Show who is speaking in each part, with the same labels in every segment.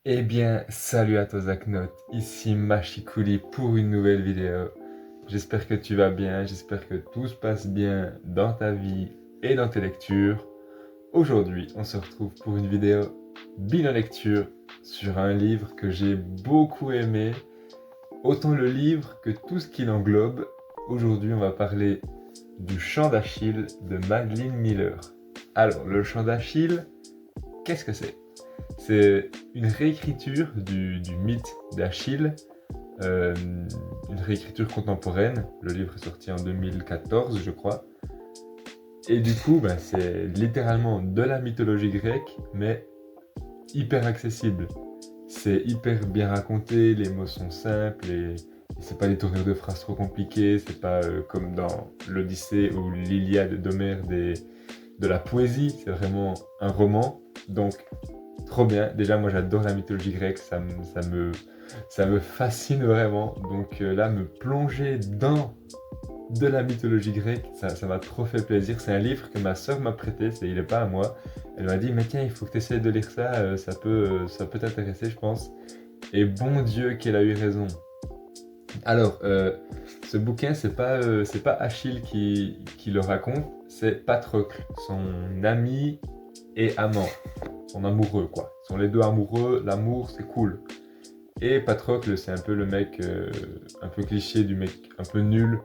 Speaker 1: Eh bien, salut à toi Zaknot, ici Machikouli pour une nouvelle vidéo. J'espère que tu vas bien, j'espère que tout se passe bien dans ta vie et dans tes lectures. Aujourd'hui, on se retrouve pour une vidéo bilan lecture sur un livre que j'ai beaucoup aimé, autant le livre que tout ce qu'il englobe. Aujourd'hui, on va parler du Chant d'Achille de Madeline Miller. Alors, le Chant d'Achille, qu'est-ce que c'est? C'est une réécriture du mythe d'Achille, euh, une réécriture contemporaine. Le livre est sorti en 2014, je crois. Et du coup, c'est littéralement de la mythologie grecque, mais hyper accessible. C'est hyper bien raconté, les mots sont simples et c'est pas des tournures de phrases trop compliquées. C'est pas comme dans l'Odyssée ou l'Iliade d'Homère de la poésie. C'est vraiment un roman. Donc trop bien. Déjà, moi, j'adore la mythologie grecque. Ça me fascine vraiment. Donc là, me plonger dans de la mythologie grecque, ça m'a trop fait plaisir. C'est un livre que ma sœur m'a prêté. Il n'est pas à moi. Elle m'a dit, mais tiens, il faut que tu essaies de lire ça. Ça peut t'intéresser, je pense. Et bon Dieu qu'elle a eu raison. Alors, ce bouquin, c'est pas Achille qui le raconte. C'est Patrocle, son ami et amant. Son amoureux, quoi. Ils sont les deux amoureux, l'amour, c'est cool. Et Patrocle, c'est un peu le mec un peu cliché du mec un peu nul.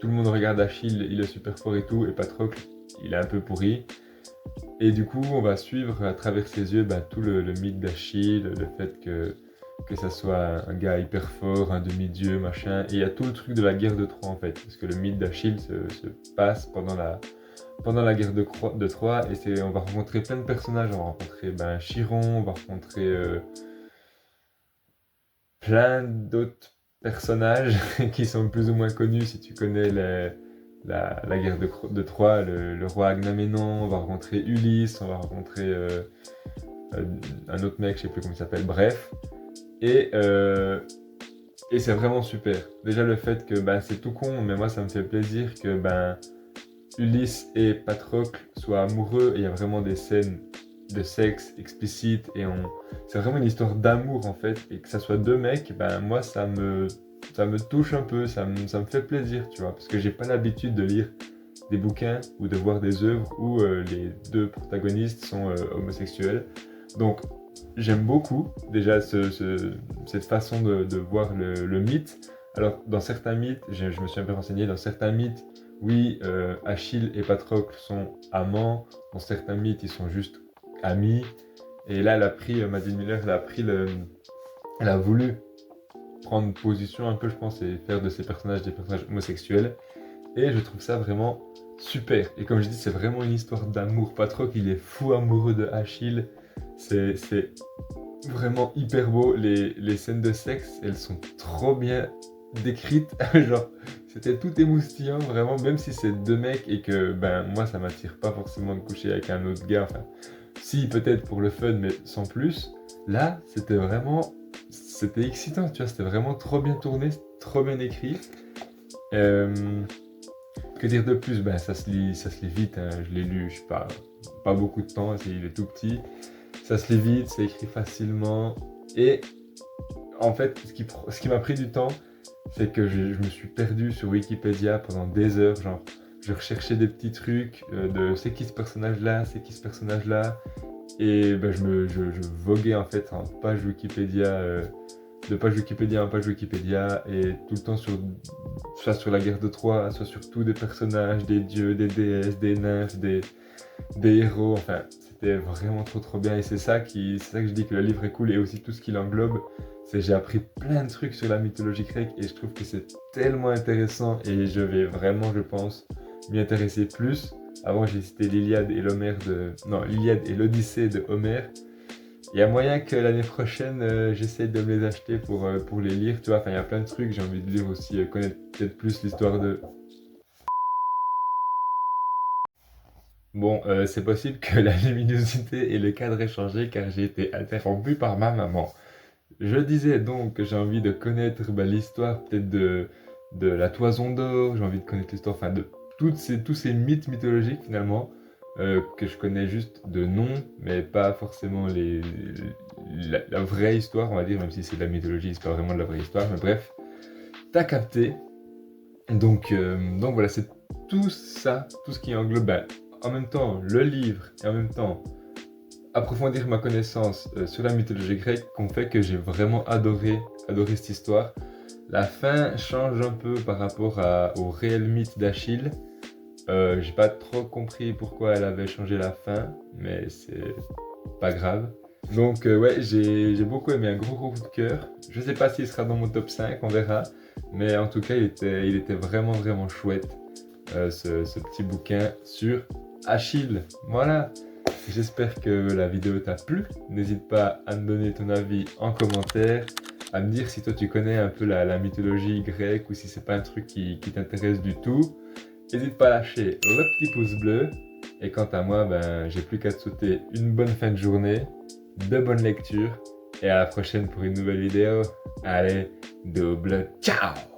Speaker 1: Tout le monde regarde Achille, il est super fort et tout, et Patrocle, il est un peu pourri. Et du coup, on va suivre à travers ses yeux tout le mythe d'Achille, le fait que ça soit un gars hyper fort, un demi-dieu, machin. Et il y a tout le truc de la guerre de Troie en fait, parce que le mythe d'Achille se passe pendant la guerre de Troie, et on va rencontrer plein de personnages. On va rencontrer Chiron, on va rencontrer plein d'autres personnages qui sont plus ou moins connus si tu connais la guerre de Troie, le roi Agamemnon. On va rencontrer Ulysse, on va rencontrer un autre mec, je sais plus comment il s'appelle, bref. Et, euh, et c'est vraiment super. Déjà le fait que c'est tout con, mais moi ça me fait plaisir que Ulysse et Patrocle soient amoureux et il y a vraiment des scènes de sexe explicites c'est vraiment une histoire d'amour en fait, et que ça soit deux mecs, moi ça me touche un peu, ça me fait plaisir, tu vois, parce que j'ai pas l'habitude de lire des bouquins ou de voir des œuvres où les deux protagonistes sont homosexuels. Donc j'aime beaucoup déjà cette façon de voir le mythe. Alors dans certains mythes, je me suis un peu renseigné, dans certains mythes, oui, Achille et Patrocle sont amants. Dans certains mythes, ils sont juste amis. Et là, Madeleine Miller, elle a voulu prendre position un peu, je pense, et faire de ces personnages des personnages homosexuels. Et je trouve ça vraiment super. Et comme je dis, c'est vraiment une histoire d'amour. Patrocle, il est fou amoureux de Achille. C'est vraiment hyper beau. Les scènes de sexe, elles sont trop bien décrites. Genre, c'était tout émoustillant, vraiment, même si c'est deux mecs et que moi, ça m'attire pas forcément de coucher avec un autre gars. Enfin, si, peut-être pour le fun, mais sans plus. Là, c'était excitant, tu vois, c'était vraiment trop bien tourné, trop bien écrit. Euh, que dire de plus? Ça se lit vite, hein. Je l'ai lu, je sais pas beaucoup de temps, il est tout petit. Ça se lit vite, c'est écrit facilement. Et en fait, ce qui m'a pris du temps, c'est que je me suis perdu sur Wikipédia pendant des heures. Genre, je recherchais des petits trucs de c'est qui ce personnage-là, c'est qui ce personnage-là. Et je voguais en fait en page Wikipédia, de page Wikipédia en page Wikipédia, et tout le temps soit sur la guerre de Troie, soit sur tous des personnages, des dieux, des déesses, des nymphes, des héros. Enfin, c'était vraiment trop bien, et c'est ça que je dis que le livre est cool, et aussi tout ce qu'il englobe. J'ai appris plein de trucs sur la mythologie grecque, et je trouve que c'est tellement intéressant, et je vais vraiment, je pense, m'y intéresser plus. Avant, j'ai cité l'Iliade et l'Odyssée de Homère. Il y a moyen que l'année prochaine, j'essaie de me les acheter pour les lire, tu vois. Enfin, il y a plein de trucs. J'ai envie de lire aussi, connaître peut-être plus l'histoire de. Bon, c'est possible que la luminosité et le cadre aient changé car j'ai été interrompu par ma maman. Je disais donc que j'ai envie de connaître l'histoire peut-être de la Toison d'Or. J'ai envie de connaître l'histoire, enfin, de tous ces mythes mythologiques finalement. que je connais juste de nom, mais pas forcément la vraie histoire, on va dire, même si c'est de la mythologie, c'est pas vraiment de la vraie histoire, mais bref, t'as capté. Donc voilà, c'est tout ça, tout ce qui englobe, en même temps le livre et en même temps approfondir ma connaissance sur la mythologie grecque qu'on fait que j'ai vraiment adoré cette histoire. La fin change un peu par rapport au réel mythe d'Achille. J'ai pas trop compris pourquoi elle avait changé la fin, mais c'est pas grave. Donc ouais, j'ai beaucoup aimé, un gros coup de cœur. Je sais pas s'il sera dans mon top 5, on verra. Mais en tout cas, il était vraiment chouette, ce petit bouquin sur Achille. Voilà. J'espère que la vidéo t'a plu. N'hésite pas à me donner ton avis en commentaire, à me dire si toi tu connais un peu la mythologie grecque ou si c'est pas un truc qui t'intéresse du tout. N'hésite pas à lâcher le petit pouce bleu. Et quant à moi, j'ai plus qu'à te souhaiter une bonne fin de journée, de bonnes lectures et à la prochaine pour une nouvelle vidéo. Allez, double ciao!